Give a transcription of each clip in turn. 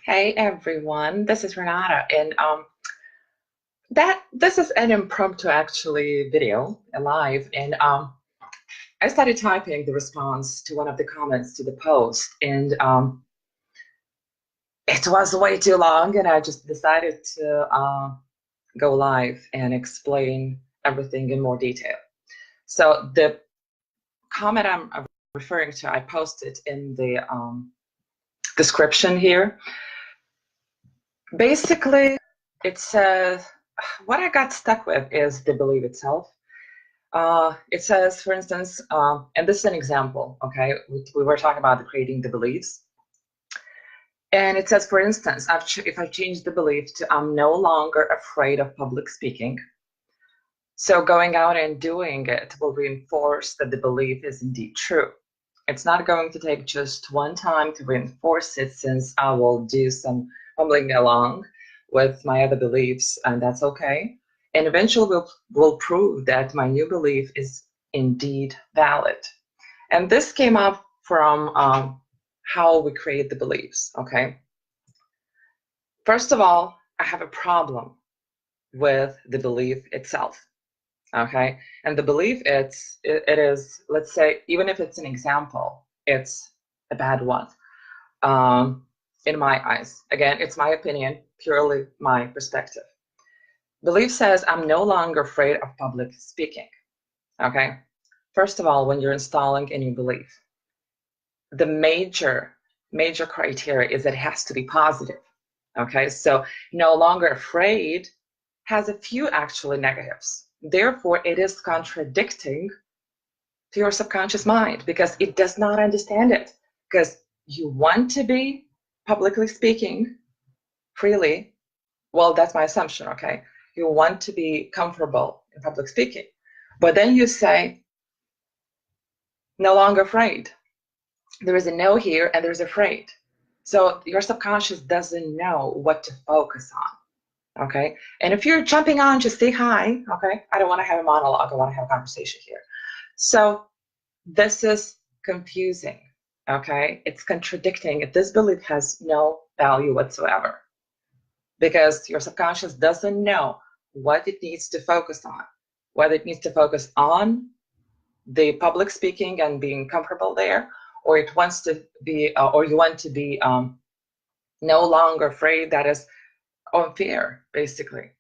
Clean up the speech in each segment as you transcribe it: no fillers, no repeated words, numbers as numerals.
Hey everyone, this is Renata, and this is an impromptu actually video, live, and I started typing the response to one of the comments to the post, and it was way too long, and I just decided to go live and explain everything in more detail. So the comment I'm referring to, I posted in the description here. Basically, it says what I got stuck with is the belief itself. It says, for instance, and this is an example, okay? We were talking about creating the beliefs. And it says, for instance, if I change the belief to I'm no longer afraid of public speaking, so going out and doing it will reinforce that the belief is indeed true. It's not going to take just one time to reinforce it, since I will do some fumbling along with my other beliefs, and that's okay. And eventually will prove that my new belief is indeed valid. And this came up from how we create the beliefs, okay? First of all, I have a problem with the belief itself, okay? And the belief, it is, let's say, even if it's an example, it's a bad one in my eyes. Again, it's my opinion, purely my perspective. Belief says I'm no longer afraid of public speaking, okay? First of all, when you're installing a new belief, the major criteria is that it has to be positive, okay? So no longer afraid has a few actually negatives. Therefore, it is contradicting to your subconscious mind because it does not understand it. Because you want to be publicly speaking freely. Well, that's my assumption, okay? You want to be comfortable in public speaking. But then you say, no longer afraid. There is a no here and there's afraid. So your subconscious doesn't know what to focus on, okay? And if you're jumping on, just say hi, okay? I don't want to have a monologue. I want to have a conversation here. So this is confusing, okay? It's contradicting. This belief has no value whatsoever because your subconscious doesn't know what it needs to focus on, whether it needs to focus on the public speaking and being comfortable there, or it wants to be, or you want to be no longer afraid. That is on fear, basically.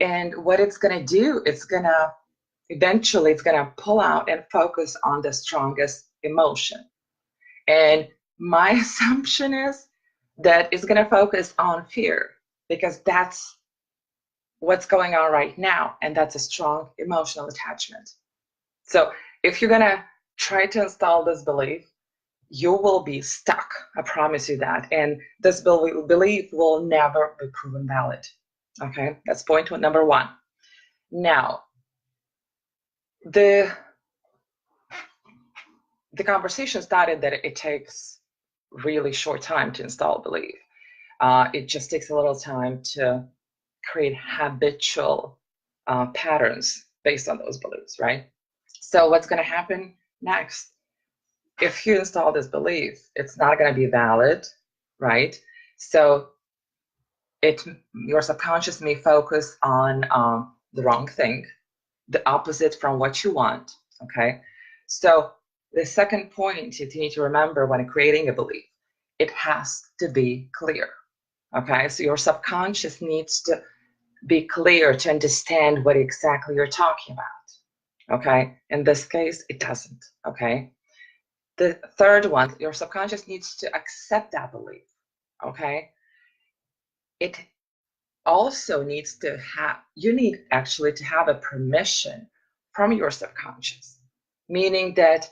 And what it's going to do, it's going to eventually, it's going to pull out and focus on the strongest emotion. And my assumption is that it's going to focus on fear because that's what's going on right now. And that's a strong emotional attachment. So if you're going to try to install this belief, you will be stuck. I promise you that. And this belief will never be proven valid. Okay, that's point number one. Now, the conversation started that it takes really short time to install belief. It just takes a little time to create habitual patterns based on those beliefs, right? So what's going to happen next? If you install this belief, it's not going to be valid, right? So your subconscious may focus on the wrong thing, the opposite from what you want, okay? So the second point you need to remember when creating a belief, it has to be clear, okay? So your subconscious needs to be clear to understand what exactly you're talking about, okay? In this case, it doesn't, okay? The third one, your subconscious needs to accept that belief, okay? It also needs to have, you need actually to have a permission from your subconscious, meaning that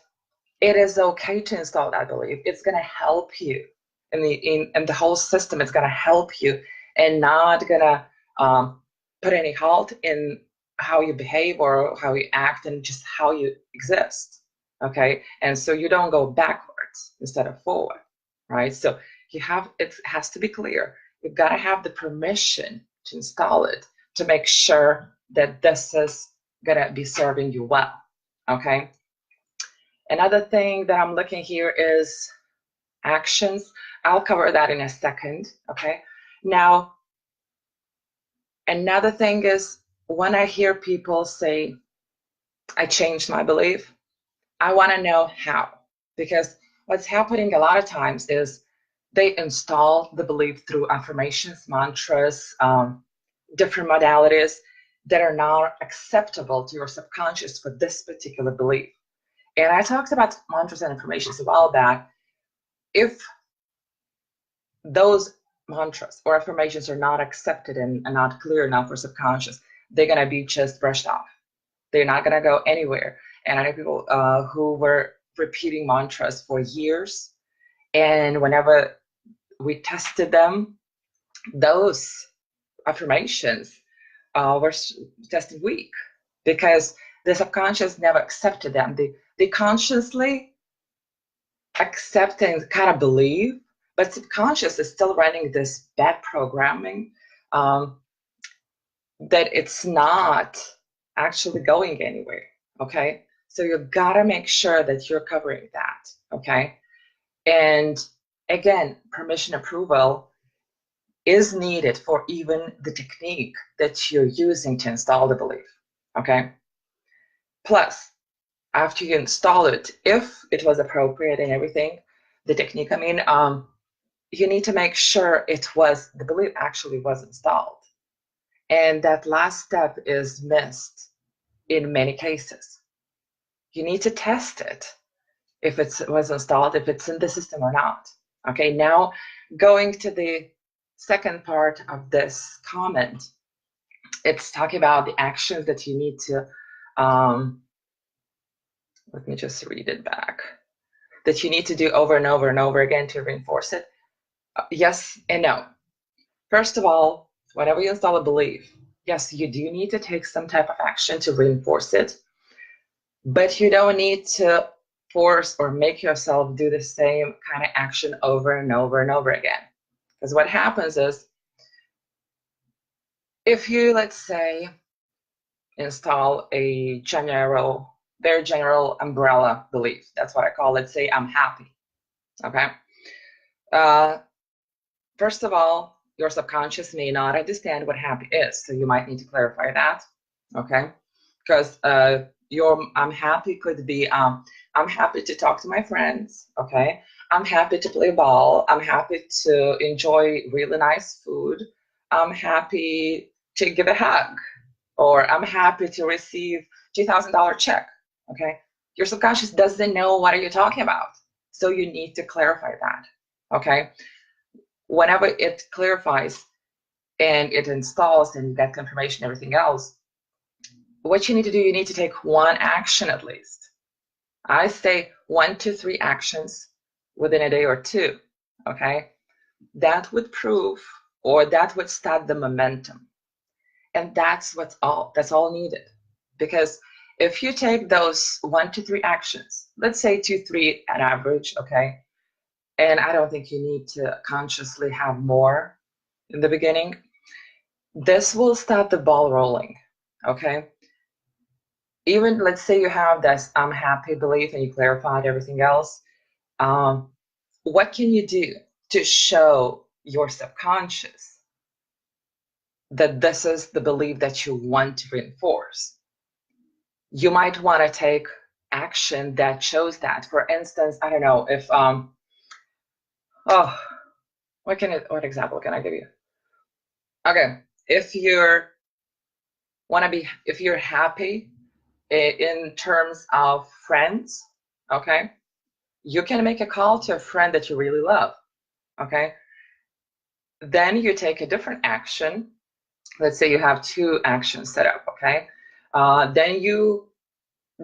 it is okay to install that belief. It's going to help you in the whole system. It's going to help you and not going to put any halt in how you behave or how you act and just how you exist. Okay, and so you don't go backwards instead of forward, right? So it has to be clear. You've got to have the permission to install it to make sure that this is gonna be serving you well, okay? Another thing that I'm looking here is actions. I'll cover that in a second, okay? Now, another thing is when I hear people say, I changed my belief, I want to know how. Because what's happening a lot of times is they install the belief through affirmations, mantras, different modalities that are not acceptable to your subconscious for this particular belief. And I talked about mantras and affirmations a while back. If those mantras or affirmations are not accepted and not clear enough for subconscious, they're going to be just brushed off. They're not going to go anywhere. And I know people who were repeating mantras for years, and whenever we tested them, those affirmations were tested weak because the subconscious never accepted them. They consciously accept and kind of believe, but subconscious is still running this bad programming that it's not actually going anywhere, okay? So you gotta make sure that you're covering that, okay? And again, permission approval is needed for even the technique that you're using to install the belief, okay? Plus, after you install it, if it was appropriate and everything, the technique, I mean, you need to make sure the belief actually was installed. And that last step is missed in many cases. You need to test it if it was installed, if it's in the system or not. Okay, now going to the second part of this comment, it's talking about the actions that you need to, let me just read it back, that you need to do over and over and over again to reinforce it. Yes and no. First of all, whenever you install a belief, yes, you do need to take some type of action to reinforce it, but you don't need to force or make yourself do the same kind of action over and over and over again. Because what happens is, if you, let's say, install a very general umbrella belief, that's what I call, let's say, I'm happy, okay? First of all, your subconscious may not understand what happy is, so you might need to clarify that, okay? Because I'm happy could be, I'm happy to talk to my friends, okay? I'm happy to play ball. I'm happy to enjoy really nice food. I'm happy to give a hug, or I'm happy to receive $2,000 check, okay? Your subconscious doesn't know what are you talking about, so you need to clarify that, okay? Whenever it clarifies and it installs and you get confirmation, everything else, what you need to do, you need to take one action at least. I say 1 to 3 actions within a day or two, okay? That would prove, or that would start the momentum. And that's all needed. Because if you take those 1 to 3 actions, let's say 2, 3 on average, okay? And I don't think you need to consciously have more in the beginning. This will start the ball rolling, okay? Even let's say you have this I'm happy belief and you clarified everything else. What can you do to show your subconscious that this is the belief that you want to reinforce? You might want to take action that shows that. For instance, I don't know if what example can I give you? Okay, if you're happy in terms of friends, okay, you can make a call to a friend that you really love, okay? Then you take a different action. Let's say you have 2 actions set up, okay? Then you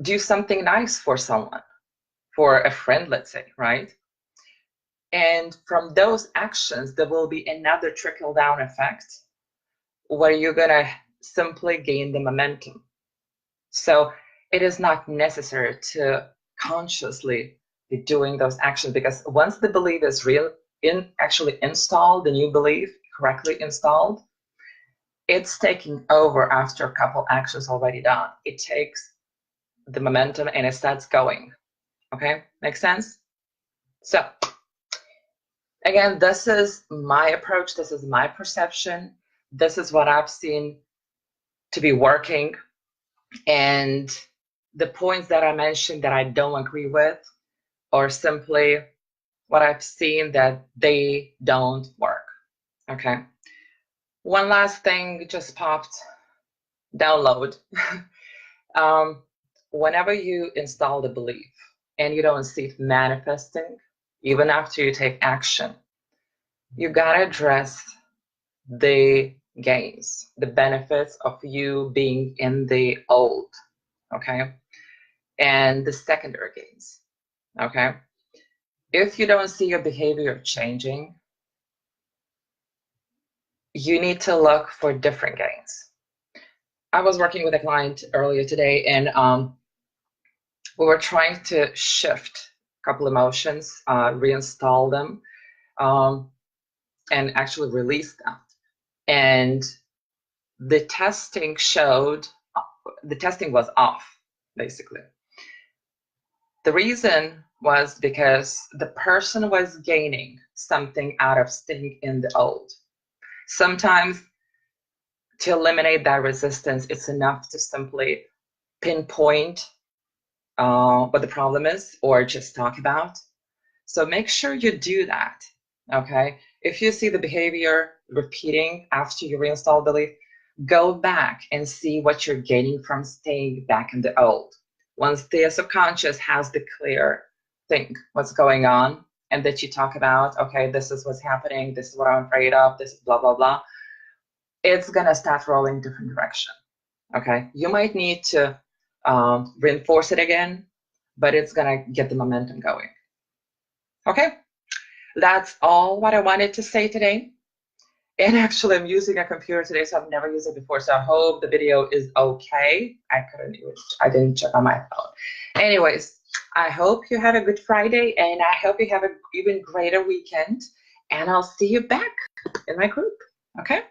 do something nice for someone, for a friend, let's say, right? And from those actions, there will be another trickle-down effect where you're gonna simply gain the momentum. So it is not necessary to consciously be doing those actions, because once the belief is actually installed, the new belief correctly installed, it's taking over after a couple actions already done. It takes the momentum and it starts going. Okay, makes sense? So Again, this is my approach. This is my perception. This is what I've seen to be working. And the points that I mentioned that I don't agree with are simply what I've seen that they don't work. Okay. One last thing just popped. Download. Whenever you install the belief and you don't see it manifesting, even after you take action, you gotta address the gains, the benefits of you being in the old, okay? And the secondary gains, okay? If you don't see your behavior changing, you need to look for different gains. I was working with a client earlier today, and we were trying to shift a couple emotions, reinstall them, and actually release them. And the testing was off, basically. The reason was because the person was gaining something out of staying in the old. Sometimes to eliminate that resistance, it's enough to simply pinpoint what the problem is or just talk about. So make sure you do that, okay? If you see the behavior repeating after you reinstall belief, go back and see what you're gaining from staying back in the old. Once the subconscious has the clear thing, what's going on, and that you talk about, okay, this is what's happening, this is what I'm afraid of, this is blah, blah, blah, it's gonna start rolling different direction, okay? You might need to reinforce it again, but it's gonna get the momentum going. Okay, that's all what I wanted to say today. And actually, I'm using a computer today, so I've never used it before. So I hope the video is okay. I didn't check on my phone. Anyways, I hope you had a good Friday, and I hope you have an even greater weekend. And I'll see you back in my group. Okay?